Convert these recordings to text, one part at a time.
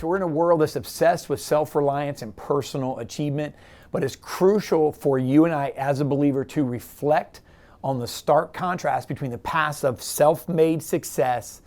So we're in a world that's obsessed with self-reliance and personal achievement, but it's crucial for you and I as a believer to reflect on the stark contrast between the paths of self-made success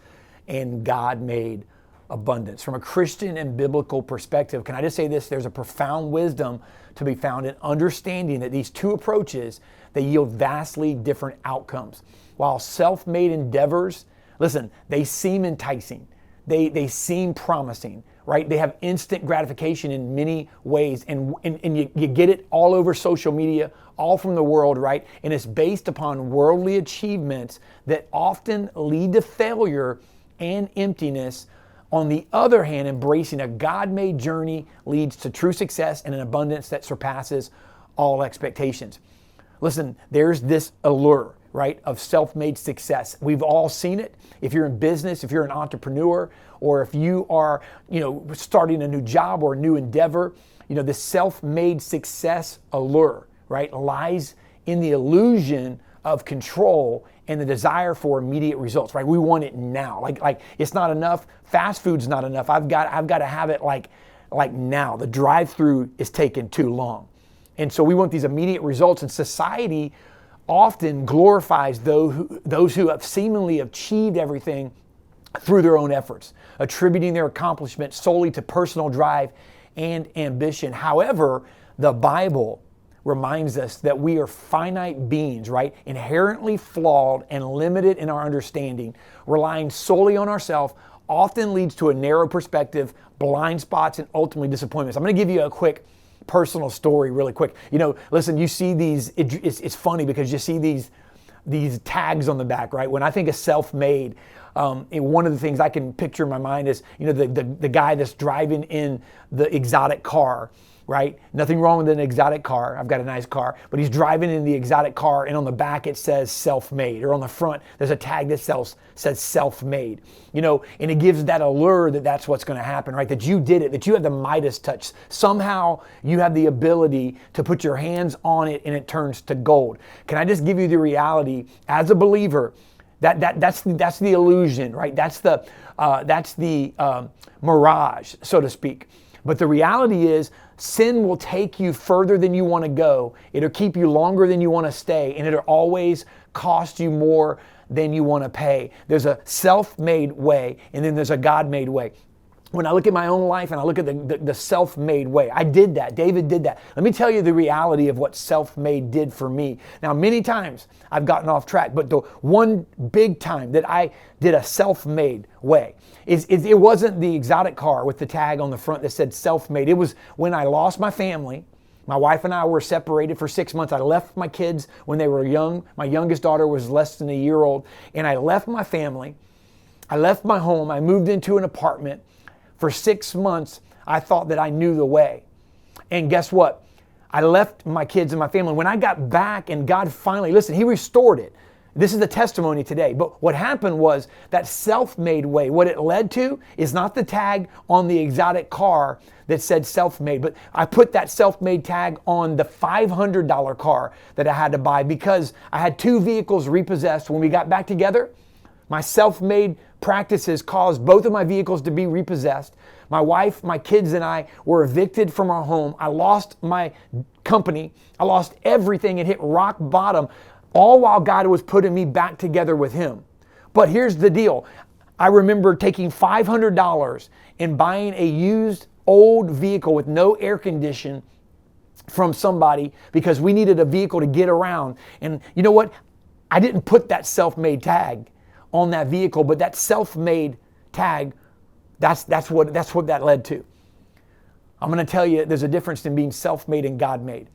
and God-made abundance. From a Christian and biblical perspective, can I just say this? There's a profound wisdom to be found in understanding that these two approaches, they yield vastly different outcomes. While self-made endeavors, listen, they seem enticing. They seem promising, right? They have instant gratification in many ways, and you get it all over social media, all from the world, right? And it's based upon worldly achievements that often lead to failure and emptiness. On the other hand, embracing a God-made journey leads to true success and an abundance that surpasses all expectations. Listen, there's this allure, right, of self-made success. We've all seen it. If you're in business, if you're an entrepreneur, or if you are, starting a new job or a new endeavor, the self-made success allure, right, lies in the illusion of control and the desire for immediate results, right? We want it now. Like it's not enough. Fast food's not enough. I've got to have it like now. The drive-through is taking too long. And so we want these immediate results, and society often glorifies those who have seemingly achieved everything through their own efforts, attributing their accomplishments solely to personal drive and ambition. However, the Bible reminds us that we are finite beings, right? Inherently flawed and limited in our understanding. Relying solely on ourselves often leads to a narrow perspective, blind spots, and ultimately disappointments. I'm going to give you a quick personal story really quick. Listen, you see these, it's funny because you see these tags on the back, right? When I think of self-made, one of the things I can picture in my mind is, the guy that's driving in the exotic car, right? Nothing wrong with an exotic car. I've got a nice car, but he's driving in the exotic car, and on the back it says self-made, or on the front there's a tag that says self-made, and it gives that allure that that's what's going to happen, right? That you did it, that you have the Midas touch. Somehow you have the ability to put your hands on it and it turns to gold. Can I just give you the reality as a believer? That's the illusion, right? That's the mirage, so to speak. But the reality is, sin will take you further than you want to go. It'll keep you longer than you want to stay, and it'll always cost you more than you want to pay. There's a self-made way, and then there's a God-made way. When I look at my own life and I look at the self-made way, I did that. David did that. Let me tell you the reality of what self-made did for me. Now, many times I've gotten off track, but the one big time that I did a self-made way it wasn't the exotic car with the tag on the front that said self-made. It was when I lost my family. My wife and I were separated for 6 months. I left my kids when they were young. My youngest daughter was less than a year old. And I left my family. I left my home. I moved into an apartment. For 6 months, I thought that I knew the way. And guess what? I left my kids and my family. When I got back and God finally, listen, He restored it. This is the testimony today. But what happened was that self-made way, what it led to is not the tag on the exotic car that said self-made, but I put that self-made tag on the $500 car that I had to buy because I had 2 vehicles repossessed. When we got back together, my self-made practices caused both of my vehicles to be repossessed. My wife, my kids, and I were evicted from our home. I lost my company. I lost everything and hit rock bottom, all while God was putting me back together with Him. But here's the deal. I remember taking $500 and buying a used old vehicle with no air condition from somebody because we needed a vehicle to get around. And you know what? I didn't put that self-made tag on that vehicle, but that self-made tag, that's what that led to. I'm going to tell you there's a difference in being self-made and God-made.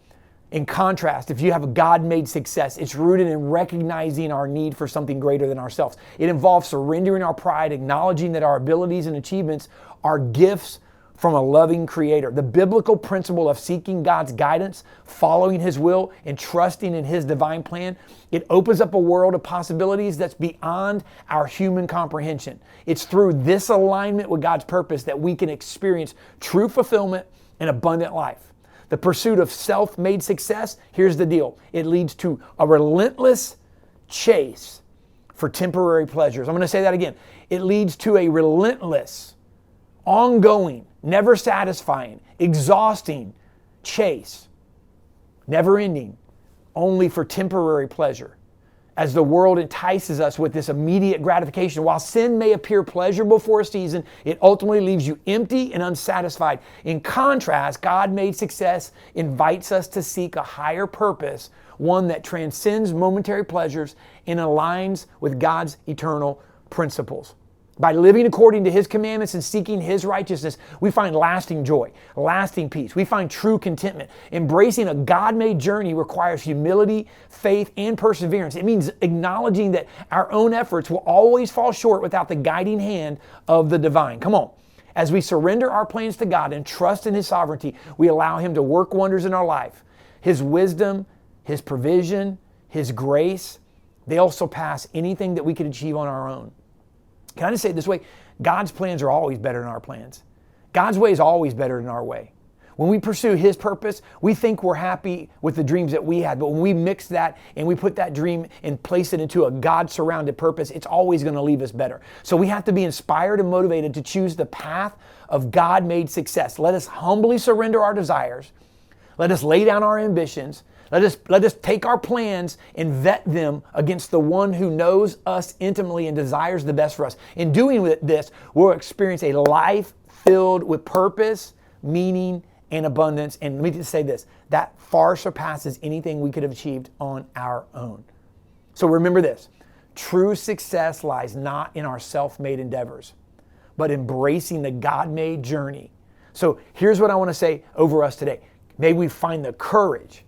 In contrast, if you have a God-made success, it's rooted in recognizing our need for something greater than ourselves. It involves surrendering our pride, acknowledging that our abilities and achievements are gifts from a loving Creator. The biblical principle of seeking God's guidance, following His will, and trusting in His divine plan, it opens up a world of possibilities that's beyond our human comprehension. It's through this alignment with God's purpose that we can experience true fulfillment and abundant life. The pursuit of self-made success, here's the deal. It leads to a relentless chase for temporary pleasures. I'm going to say that again. It leads to a relentless, ongoing never satisfying, exhausting chase, never ending, only for temporary pleasure. As the world entices us with this immediate gratification, while sin may appear pleasurable for a season, it ultimately leaves you empty and unsatisfied. In contrast, God-made success invites us to seek a higher purpose, one that transcends momentary pleasures and aligns with God's eternal principles. By living according to His commandments and seeking His righteousness, we find lasting joy, lasting peace. We find true contentment. Embracing a God-made journey requires humility, faith, and perseverance. It means acknowledging that our own efforts will always fall short without the guiding hand of the divine. Come on. As we surrender our plans to God and trust in His sovereignty, we allow Him to work wonders in our life. His wisdom, His provision, His grace, they'll surpass anything that we could achieve on our own. Can I just say it this way? God's plans are always better than our plans. God's way is always better than our way. When we pursue His purpose, we think we're happy with the dreams that we had. But when we mix that and we put that dream and place it into a God-surrounded purpose, it's always going to leave us better. So we have to be inspired and motivated to choose the path of God-made success. Let us humbly surrender our desires. Let us lay down our ambitions. Let us take our plans and vet them against the one who knows us intimately and desires the best for us. In doing this, we'll experience a life filled with purpose, meaning, and abundance. And let me just say this, that far surpasses anything we could have achieved on our own. So remember this, true success lies not in our self-made endeavors, but embracing the God-made journey. So here's what I want to say over us today. May we find the courage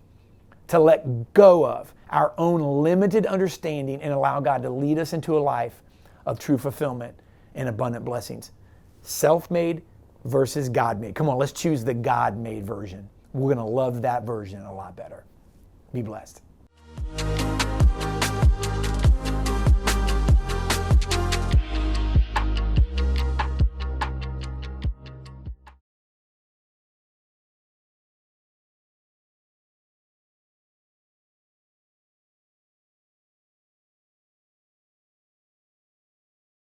to let go of our own limited understanding and allow God to lead us into a life of true fulfillment and abundant blessings. Self-made versus God-made. Come on, let's choose the God-made version. We're going to love that version a lot better. Be blessed.